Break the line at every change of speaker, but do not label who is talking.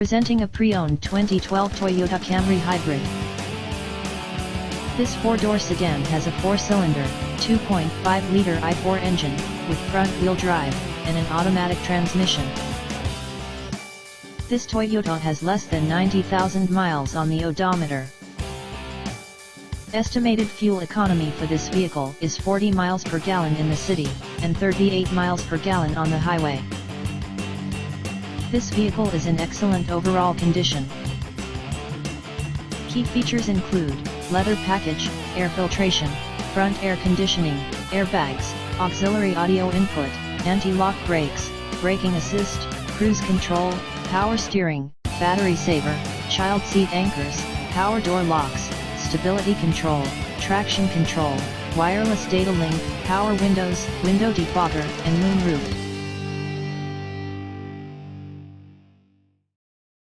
Presenting a pre-owned 2012 Toyota Camry Hybrid. This four-door sedan has a four-cylinder, 2.5-liter i4 engine, with front-wheel drive, and an automatic transmission. This Toyota has less than 90,000 miles on the odometer. Estimated fuel economy for this vehicle is 40 miles per gallon in the city, and 38 miles per gallon on the highway. This vehicle is in excellent overall condition. Key features include leather package, air filtration, front air conditioning, airbags, auxiliary audio input, anti-lock brakes, braking assist, cruise control, power steering, battery saver, child seat anchors, power door locks, stability control, traction control, wireless data link, power windows, window defogger, and moonroof.